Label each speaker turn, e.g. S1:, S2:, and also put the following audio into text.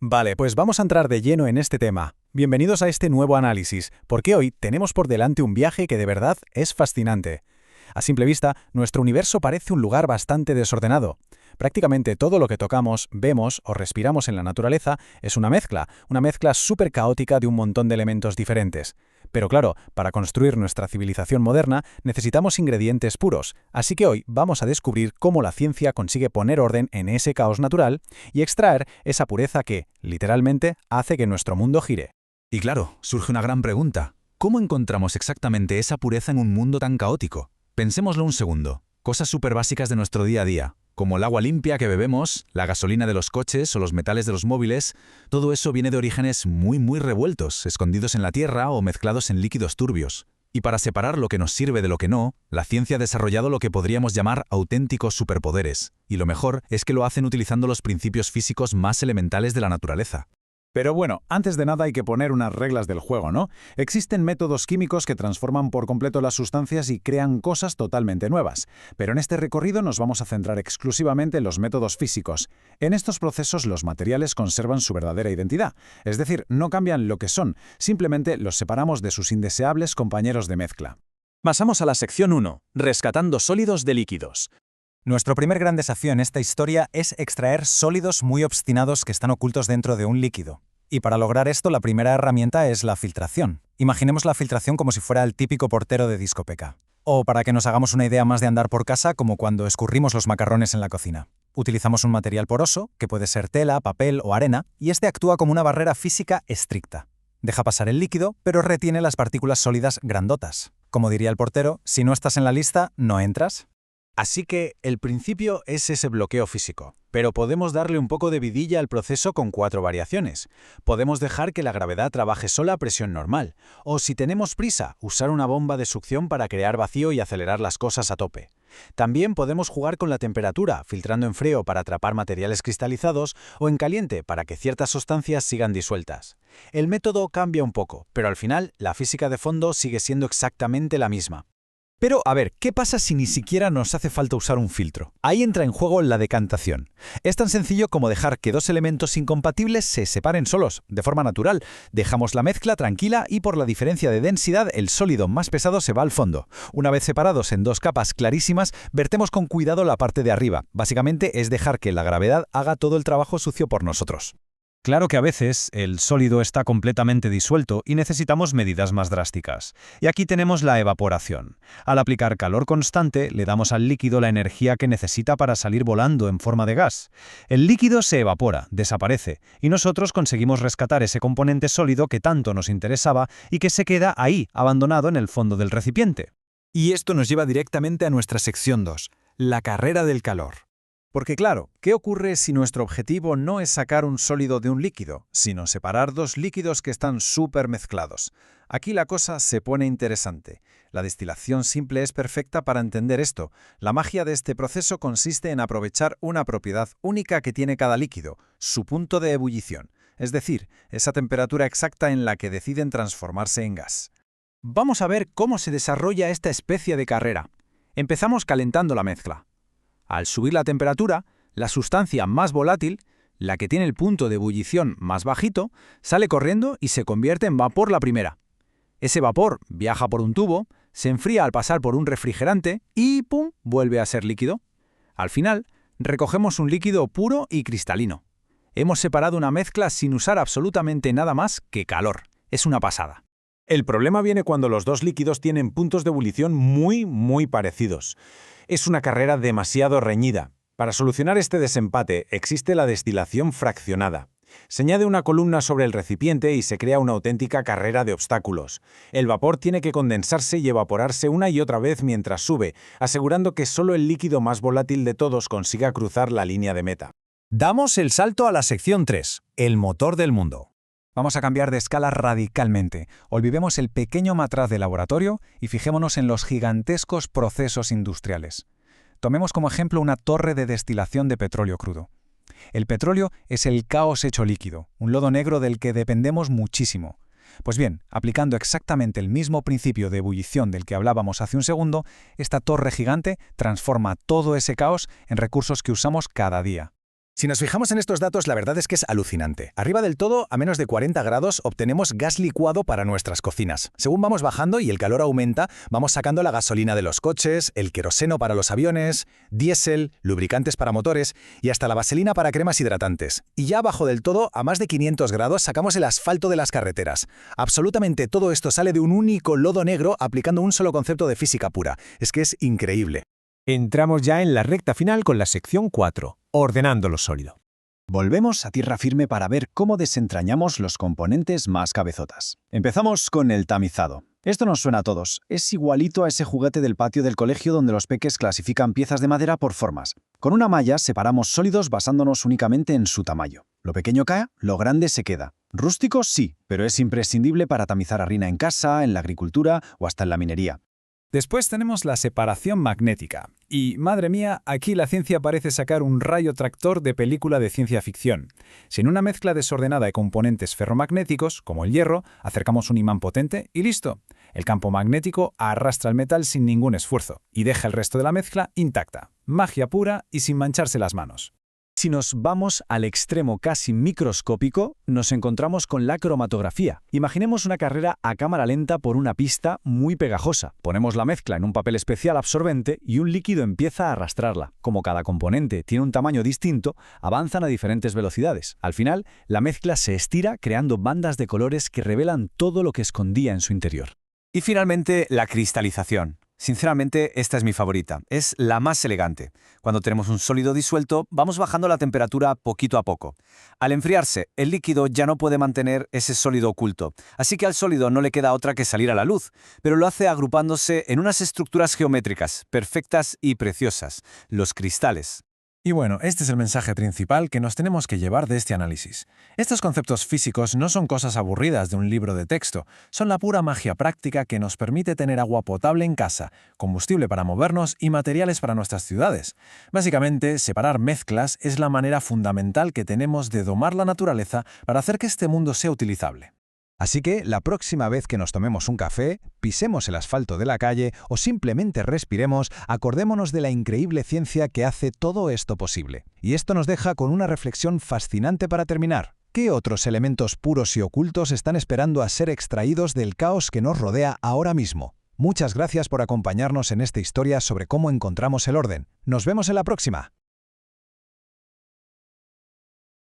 S1: Vale, pues vamos a entrar de lleno en este tema. Bienvenidos a este nuevo análisis, porque hoy tenemos por delante un viaje que de verdad es fascinante. A simple vista, nuestro universo parece un lugar bastante desordenado. Prácticamente todo lo que tocamos, vemos o respiramos en la naturaleza es una mezcla súper caótica de un montón de elementos diferentes. Pero claro, para construir nuestra civilización moderna necesitamos ingredientes puros, así que hoy vamos a descubrir cómo la ciencia consigue poner orden en ese caos natural y extraer esa pureza que, literalmente, hace que nuestro mundo gire.
S2: Y claro, surge una gran pregunta. ¿Cómo encontramos exactamente esa pureza en un mundo tan caótico? Pensémoslo un segundo. Cosas súper básicas de nuestro día a día, como el agua limpia que bebemos, la gasolina de los coches o los metales de los móviles, todo eso viene de orígenes muy revueltos, escondidos en la tierra o mezclados en líquidos turbios. Y para separar lo que nos sirve de lo que no, la ciencia ha desarrollado lo que podríamos llamar auténticos superpoderes. Y lo mejor es que lo hacen utilizando los principios físicos más elementales de la naturaleza.
S1: Pero bueno, antes de nada hay que poner unas reglas del juego, ¿no? Existen métodos químicos que transforman por completo las sustancias y crean cosas totalmente nuevas. Pero en este recorrido nos vamos a centrar exclusivamente en los métodos físicos. En estos procesos los materiales conservan su verdadera identidad. Es decir, no cambian lo que son, simplemente los separamos de sus indeseables compañeros de mezcla.
S3: Pasamos a la sección 1, rescatando sólidos de líquidos.
S4: Nuestro primer gran desafío en esta historia es extraer sólidos muy obstinados que están ocultos dentro de un líquido. Y para lograr esto, la primera herramienta es la filtración. Imaginemos la filtración como si fuera el típico portero de discoteca. O para que nos hagamos una idea más de andar por casa, como cuando escurrimos los macarrones en la cocina. Utilizamos un material poroso, que puede ser tela, papel o arena, y este actúa como una barrera física estricta. Deja pasar el líquido, pero retiene las partículas sólidas grandotas. Como diría el portero, si no estás en la lista, no entras.
S1: Así que el principio es ese bloqueo físico, pero podemos darle un poco de vidilla al proceso con 4 variaciones. Podemos dejar que la gravedad trabaje sola a presión normal, o si tenemos prisa, usar una bomba de succión para crear vacío y acelerar las cosas a tope. También podemos jugar con la temperatura, filtrando en frío para atrapar materiales cristalizados o en caliente para que ciertas sustancias sigan disueltas. El método cambia un poco, pero al final la física de fondo sigue siendo exactamente la misma.
S3: Pero, a ver, ¿qué pasa si ni siquiera nos hace falta usar un filtro? Ahí entra en juego la decantación. Es tan sencillo como dejar que dos elementos incompatibles se separen solos, de forma natural. Dejamos la mezcla tranquila y por la diferencia de densidad, el sólido más pesado se va al fondo. Una vez separados en dos capas clarísimas, vertemos con cuidado la parte de arriba. Básicamente es dejar que la gravedad haga todo el trabajo sucio por nosotros.
S5: Claro que a veces el sólido está completamente disuelto y necesitamos medidas más drásticas. Y aquí tenemos la evaporación. Al aplicar calor constante, le damos al líquido la energía que necesita para salir volando en forma de gas. El líquido se evapora, desaparece, y nosotros conseguimos rescatar ese componente sólido que tanto nos interesaba y que se queda ahí, abandonado en el fondo del recipiente.
S3: Y esto nos lleva directamente a nuestra sección 2, la carrera del calor.
S1: Porque claro, ¿qué ocurre si nuestro objetivo no es sacar un sólido de un líquido, sino separar dos líquidos que están súper mezclados? Aquí la cosa se pone interesante. La destilación simple es perfecta para entender esto. La magia de este proceso consiste en aprovechar una propiedad única que tiene cada líquido, su punto de ebullición, es decir, esa temperatura exacta en la que deciden transformarse en gas. Vamos a ver cómo se desarrolla esta especie de carrera. Empezamos calentando la mezcla. Al subir la temperatura, la sustancia más volátil, la que tiene el punto de ebullición más bajito, sale corriendo y se convierte en vapor la primera. Ese vapor viaja por un tubo, se enfría al pasar por un refrigerante y ¡pum!, vuelve a ser líquido. Al final, recogemos un líquido puro y cristalino. Hemos separado una mezcla sin usar absolutamente nada más que calor. Es una pasada.
S6: El problema viene cuando los dos líquidos tienen puntos de ebullición muy parecidos. Es una carrera demasiado reñida. Para solucionar este desempate existe la destilación fraccionada. Se añade una columna sobre el recipiente y se crea una auténtica carrera de obstáculos. El vapor tiene que condensarse y evaporarse una y otra vez mientras sube, asegurando que solo el líquido más volátil de todos consiga cruzar la línea de meta.
S4: Damos el salto a la sección 3, el motor del mundo. Vamos a cambiar de escala radicalmente. Olvidemos el pequeño matraz de laboratorio y fijémonos en los gigantescos procesos industriales. Tomemos como ejemplo una torre de destilación de petróleo crudo. El petróleo es el caos hecho líquido, un lodo negro del que dependemos muchísimo. Pues bien, aplicando exactamente el mismo principio de ebullición del que hablábamos hace un segundo, esta torre gigante transforma todo ese caos en recursos que usamos cada día.
S3: Si nos fijamos en estos datos, la verdad es que es alucinante. Arriba del todo, a menos de 40 grados, obtenemos gas licuado para nuestras cocinas. Según vamos bajando y el calor aumenta, vamos sacando la gasolina de los coches, el queroseno para los aviones, diésel, lubricantes para motores y hasta la vaselina para cremas hidratantes. Y ya abajo del todo, a más de 500 grados, sacamos el asfalto de las carreteras. Absolutamente todo esto sale de un único lodo negro aplicando un solo concepto de física pura. Es que es increíble.
S7: Entramos ya en la recta final con la sección 4, ordenando lo sólido.
S1: Volvemos a tierra firme para ver cómo desentrañamos los componentes más cabezotas. Empezamos con el tamizado. Esto nos suena a todos. Es igualito a ese juguete del patio del colegio donde los peques clasifican piezas de madera por formas. Con una malla separamos sólidos basándonos únicamente en su tamaño. Lo pequeño cae, lo grande se queda. Rústico sí, pero es imprescindible para tamizar harina en casa, en la agricultura o hasta en la minería.
S3: Después tenemos la separación magnética. Y, madre mía, aquí la ciencia parece sacar un rayo tractor de película de ciencia ficción. Si en una mezcla desordenada de componentes ferromagnéticos, como el hierro, acercamos un imán potente y listo. El campo magnético arrastra el metal sin ningún esfuerzo y deja el resto de la mezcla intacta. Magia pura y sin mancharse las manos. Si nos vamos al extremo casi microscópico, nos encontramos con la cromatografía. Imaginemos una carrera a cámara lenta por una pista muy pegajosa. Ponemos la mezcla en un papel especial absorbente y un líquido empieza a arrastrarla. Como cada componente tiene un tamaño distinto, avanzan a diferentes velocidades. Al final, la mezcla se estira creando bandas de colores que revelan todo lo que escondía en su interior.
S4: Y finalmente, la cristalización. Sinceramente, esta es mi favorita. Es la más elegante. Cuando tenemos un sólido disuelto, vamos bajando la temperatura poquito a poco. Al enfriarse, el líquido ya no puede mantener ese sólido oculto, así que al sólido no le queda otra que salir a la luz, pero lo hace agrupándose en unas estructuras geométricas, perfectas y preciosas, los cristales.
S5: Y bueno, este es el mensaje principal que nos tenemos que llevar de este análisis. Estos conceptos físicos no son cosas aburridas de un libro de texto, son la pura magia práctica que nos permite tener agua potable en casa, combustible para movernos y materiales para nuestras ciudades. Básicamente, separar mezclas es la manera fundamental que tenemos de domar la naturaleza para hacer que este mundo sea utilizable.
S3: Así que la próxima vez que nos tomemos un café, pisemos el asfalto de la calle o simplemente respiremos, acordémonos de la increíble ciencia que hace todo esto posible. Y esto nos deja con una reflexión fascinante para terminar. ¿Qué otros elementos puros y ocultos están esperando a ser extraídos del caos que nos rodea ahora mismo? Muchas gracias por acompañarnos en esta historia sobre cómo encontramos el orden. Nos vemos en la próxima.